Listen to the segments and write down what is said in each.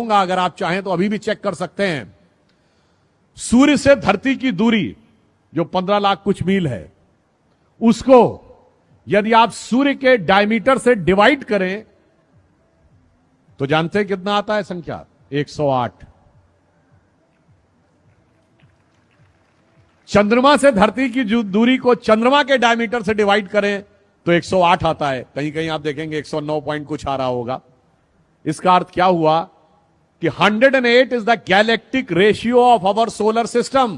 अगर आप चाहें तो अभी भी चेक कर सकते हैं। सूर्य से धरती की दूरी जो 15 लाख कुछ मील है, उसको यदि आप सूर्य के डायमीटर से डिवाइड करें तो जानते हैं कितना आता है संख्या? 108। चंद्रमा से धरती की दूरी को चंद्रमा के डायमीटर से डिवाइड करें तो 108 आता है। कहीं कहीं आप देखेंगे 109 पॉइंट कुछ आ रहा होगा। इसका अर्थ क्या हुआ कि 108 is the galactic ratio of our solar system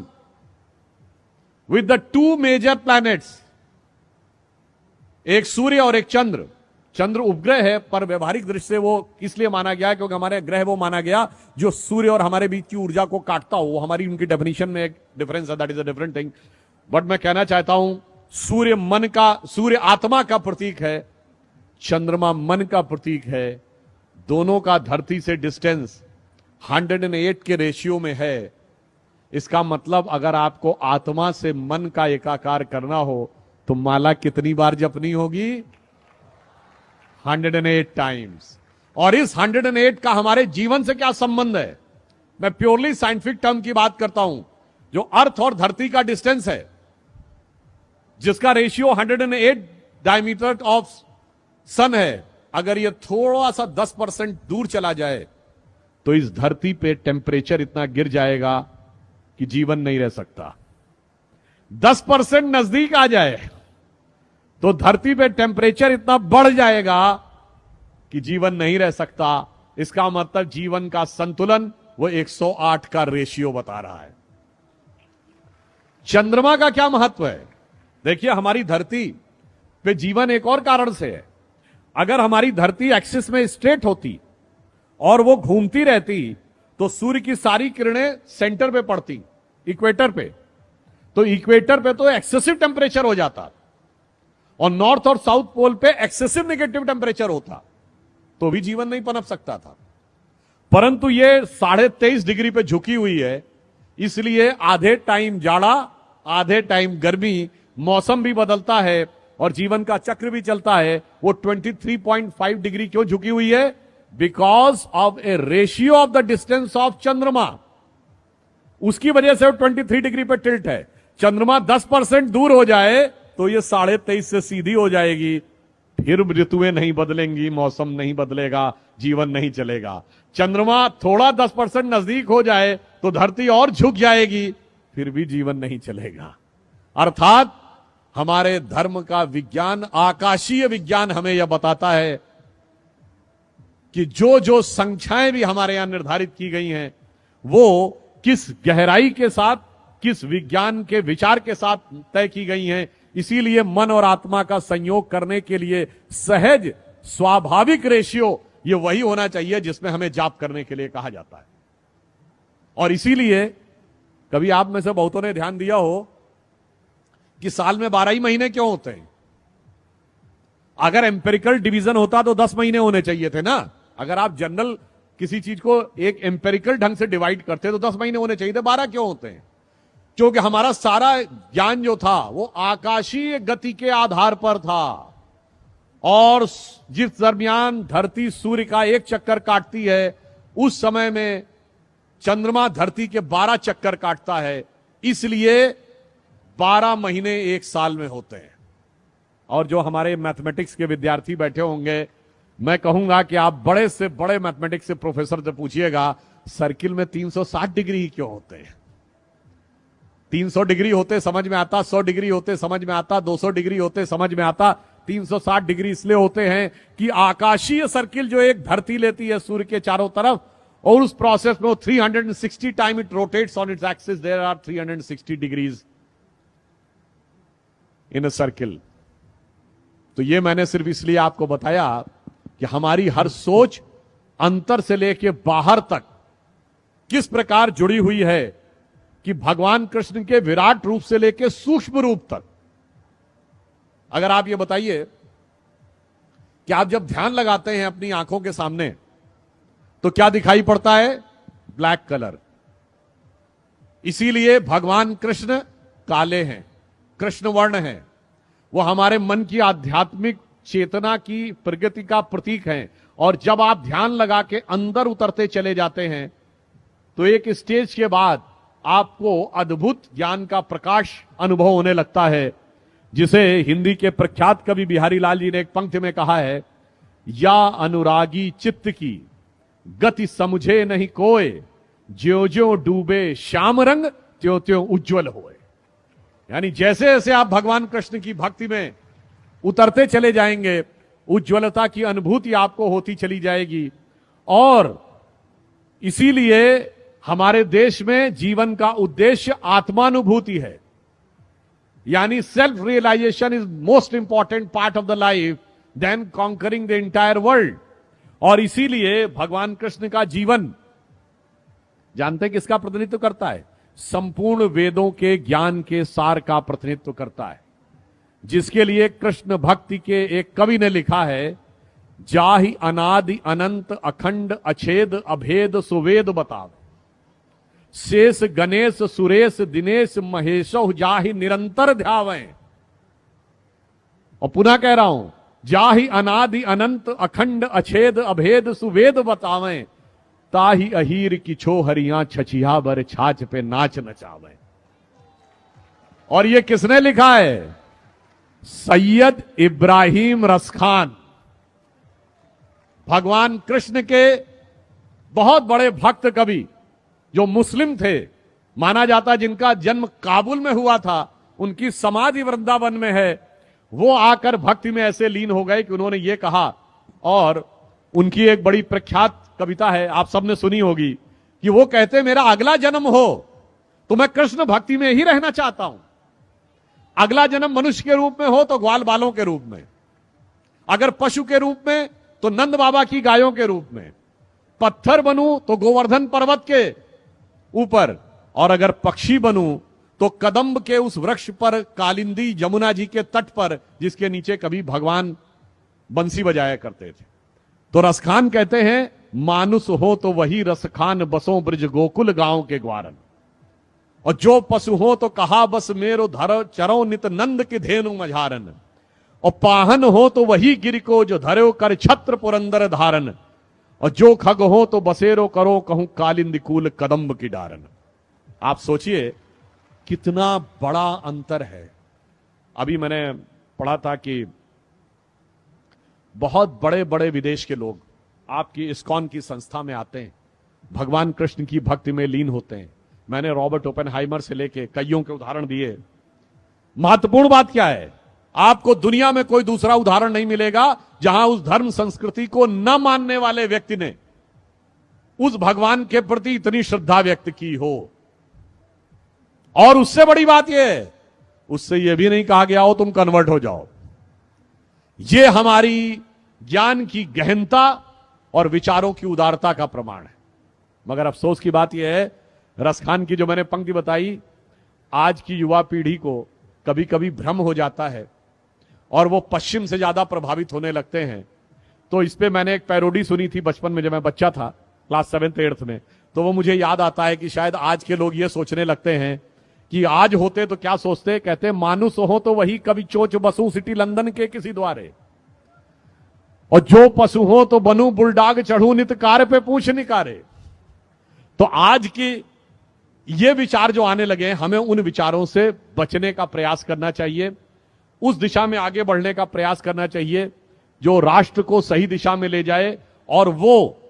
with the two major planets, एक सूर्य और एक चंद्र। चंद्र उपग्रह है, पर व्यवहारिक दृष्टि से वो इसलिए माना गया क्योंकि हमारे ग्रह वो माना गया जो सूर्य और हमारे बीच की ऊर्जा को काटता हो। वो हमारी उनकी डेफिनेशन में एक डिफरेंस है, that is a different thing. But मैं कहना चाहता हूं, सूर्य आत्मा का प्रतीक है, चंद्रमा मन का प्रतीक है। दोनों का धरती से डिस्टेंस 108 के रेशियो में है। इसका मतलब अगर आपको आत्मा से मन का एकाकार करना हो तो माला कितनी बार जपनी होगी? 108 टाइम्स। और इस 108 का हमारे जीवन से क्या संबंध है? मैं प्योरली साइंटिफिक टर्म की बात करता हूं। जो अर्थ और धरती का डिस्टेंस है, जिसका रेशियो 108 डायमीटर ऑफ सन है, अगर यह थोड़ा सा 10% दूर चला जाए तो इस धरती पे टेम्परेचर इतना गिर जाएगा कि जीवन नहीं रह सकता। 10% नजदीक आ जाए तो धरती पे टेम्परेचर इतना बढ़ जाएगा कि जीवन नहीं रह सकता। इसका मतलब जीवन का संतुलन वो 108 का रेशियो बता रहा है। चंद्रमा का क्या महत्व है? देखिए, हमारी धरती पे जीवन एक और कारण से है। अगर हमारी धरती एक्सिस में स्ट्रेट होती और वो घूमती रहती तो सूर्य की सारी किरणें सेंटर पे पड़ती, इक्वेटर पे। तो इक्वेटर पे तो एक्सेसिव टेम्परेचर हो जाता और नॉर्थ और साउथ पोल पे एक्सेसिव नेगेटिव टेम्परेचर होता, तो भी जीवन नहीं पनप सकता था। परंतु ये 23.5 डिग्री पे झुकी हुई है, इसलिए आधे टाइम जाड़ा, आधे टाइम गर्मी, मौसम भी बदलता है और जीवन का चक्र भी चलता है। वो 23.5 डिग्री क्यों झुकी हुई है? Because of A ratio of the distance of चंद्रमा। उसकी वजह से वो 23 डिग्री पे टिल्ट है। चंद्रमा 10% दूर हो जाए तो ये 23.5 से सीधी हो जाएगी। फिर ऋतुएं नहीं बदलेंगी, मौसम नहीं बदलेगा, जीवन नहीं चलेगा। चंद्रमा थोड़ा 10% नजदीक हो जाए तो धरती और झुक जाएगी, फिर भी जीवन नहीं चलेगा। अर्थात हमारे धर्म का विज्ञान, आकाशीय विज्ञान हमें यह बताता है कि जो जो संख्याएं भी हमारे यहां निर्धारित की गई हैं, वो किस गहराई के साथ, किस विज्ञान के विचार के साथ तय की गई हैं। इसीलिए मन और आत्मा का संयोग करने के लिए सहज स्वाभाविक रेशियो ये वही होना चाहिए जिसमें हमें जाप करने के लिए कहा जाता है। और इसीलिए कभी आप में से बहुतों ने ध्यान दिया हो कि साल में 12 ही महीने क्यों होते हैं? अगर एम्पेरिकल डिवीजन होता तो 10 महीने होने चाहिए थे ना। अगर आप जनरल किसी चीज को एक एम्पेरिकल ढंग से डिवाइड करते तो 10 महीने होने चाहिए थे। 12 क्यों होते हैं? क्योंकि हमारा सारा ज्ञान जो था वो आकाशीय गति के आधार पर था। और जिस दरमियान धरती सूर्य का एक चक्कर काटती है, उस समय में चंद्रमा धरती के 12 चक्कर काटता है। इसलिए 12 महीने एक साल में होते हैं। और जो हमारे मैथमेटिक्स के विद्यार्थी बैठे होंगे, मैं कहूंगा कि आप बड़े से बड़े मैथमेटिक्स के प्रोफेसर से पूछिएगा, सर्किल में 360 डिग्री ही क्यों होते हैं? 300 डिग्री होते समझ में आता, 100 डिग्री होते समझ में आता, 200 डिग्री होते समझ में आता। 360 डिग्री इसलिए होते हैं कि आकाशीय सर्किल जो एक धरती लेती है सूर्य के चारों तरफ, और उस प्रोसेस में वो 360 time it rotates on its axis, there are 360 degrees in a circle. तो ये मैंने सिर्फ इसलिए आपको बताया कि हमारी हर सोच अंतर से लेके बाहर तक किस प्रकार जुड़ी हुई है कि भगवान कृष्ण के विराट रूप से लेके सूक्ष्म रूप तक। अगर आप ये बताइए कि आप जब ध्यान लगाते हैं अपनी आंखों के सामने तो क्या दिखाई पड़ता है? Black colour. इसीलिए भगवान कृष्ण काले हैं, कृष्ण वर्ण हैं। वो हमारे मन की आध्यात्मिक चेतना की प्रगति का प्रतीक हैं और जब आप ध्यान लगा के अंदर उतरते चले जाते हैं तो एक स्टेज के बाद आपको अद्भुत ज्ञान का प्रकाश अनुभव होने लगता है, जिसे हिंदी के प्रख्यात कवि बिहारी लाल जी ने एक पंक्ति में कहा है, या अनुरागी चित्त की गति समझे नहीं कोय, ज्यो ज्यो डूबे श्याम रंग त्यों त्यों उज्जवल होए। यानी जैसे जैसे आप भगवान कृष्ण की भक्ति में उतरते चले जाएंगे, उज्ज्वलता की अनुभूति आपको होती चली जाएगी। और इसीलिए हमारे देश में जीवन का उद्देश्य आत्मानुभूति है, यानी self realization is most important part of the life then conquering the entire world. और इसीलिए भगवान कृष्ण का जीवन जानते हैं किसका प्रतिनिधित्व करता है? संपूर्ण वेदों के ज्ञान के सार का प्रतिनिधित्व करता है, जिसके लिए कृष्ण भक्ति के एक कवि ने लिखा है, जाहि अनादि अनंत अखंड अछेद अभेद सुवेद बतावे, शेष गणेश सुरेश दिनेश महेशो जाहि निरंतर ध्यावें। और पुनः कह रहा हूं, जाहि अनादि अनंत अखंड अछेद अभेद सुवेद बतावें, ताहि अहीर की छो हरियां छछिया बर छाछ पे नाच नचावें। और ये किसने लिखा है? सैयद इब्राहिम रसखान, भगवान कृष्ण के बहुत बड़े भक्त कवि, जो मुस्लिम थे, माना जाता जिनका जन्म काबुल में हुआ था, उनकी समाधि वृंदावन में है। वो आकर भक्ति में ऐसे लीन हो गए कि उन्होंने ये कहा, और उनकी एक बड़ी प्रख्यात कविता है, आप सबने सुनी होगी, कि वो कहते मेरा अगला जन्म हो तो मैं कृष्ण भक्ति में ही रहना चाहता हूं। अगला जन्म मनुष्य के रूप में हो तो ग्वाल बालों के रूप में, अगर पशु के रूप में तो नंद बाबा की गायों के रूप में, पत्थर बनूं तो गोवर्धन पर्वत के ऊपर, और अगर पक्षी बनूं तो कदम्ब के उस वृक्ष पर, कालिंदी यमुना जी के तट पर, जिसके नीचे कभी भगवान बंसी बजाया करते थे। तो रसखान कहते हैं, मानुष हो तो वही रसखान बसों ब्रज गोकुल गांव के ग्वारन, और जो पशु हो तो कहा बस मेरो धरो चरो नित नंद की धेनु मझारन, और पाहन हो तो वही गिर को जो धरो कर छत्र पुरंदर धारन, और जो खग हो तो बसेरो करो कहूं कालिंदी कूल कदम्ब की डारन। आप सोचिए कितना बड़ा अंतर है। अभी मैंने पढ़ा था कि बहुत बड़े बड़े विदेश के लोग आपकी इस्कॉन की संस्था में आते हैं, भगवान कृष्ण की भक्ति में लीन होते हैं। मैंने रॉबर्ट ओपेनहाइमर से लेके कईयों के उदाहरण दिए। महत्वपूर्ण बात क्या है? आपको दुनिया में कोई दूसरा उदाहरण नहीं मिलेगा जहां उस धर्म संस्कृति को न मानने वाले व्यक्ति ने उस भगवान के प्रति इतनी श्रद्धा व्यक्त की हो। और उससे बड़ी बात यह है, उससे यह भी नहीं कहा गया हो तुम कन्वर्ट हो जाओ। यह हमारी ज्ञान की गहनता और विचारों की उदारता का प्रमाण है। मगर अफसोस की बात यह है, रसखान की जो मैंने पंक्ति बताई, आज की युवा पीढ़ी को कभी कभी भ्रम हो जाता है और वो पश्चिम से ज्यादा प्रभावित होने लगते हैं। तो इस पे मैंने एक पैरोडी सुनी थी बचपन में, जब मैं बच्चा था, क्लास 7th 8th में। तो वो मुझे याद आता है कि शायद आज के लोग ये सोचने लगते हैं कि आज होते तो क्या सोचते, कहते मानुष हो तो वही कभी चोच बसू सिटी लंदन के किसी द्वारे, और जो पशु हो तो बनू बुलडाग चढ़ू नित कार पे पूछ निकारे। तो आज की ये विचार जो आने लगे, हमें उन विचारों से बचने का प्रयास करना चाहिए, उस दिशा में आगे बढ़ने का प्रयास करना चाहिए जो राष्ट्र को सही दिशा में ले जाए, और वो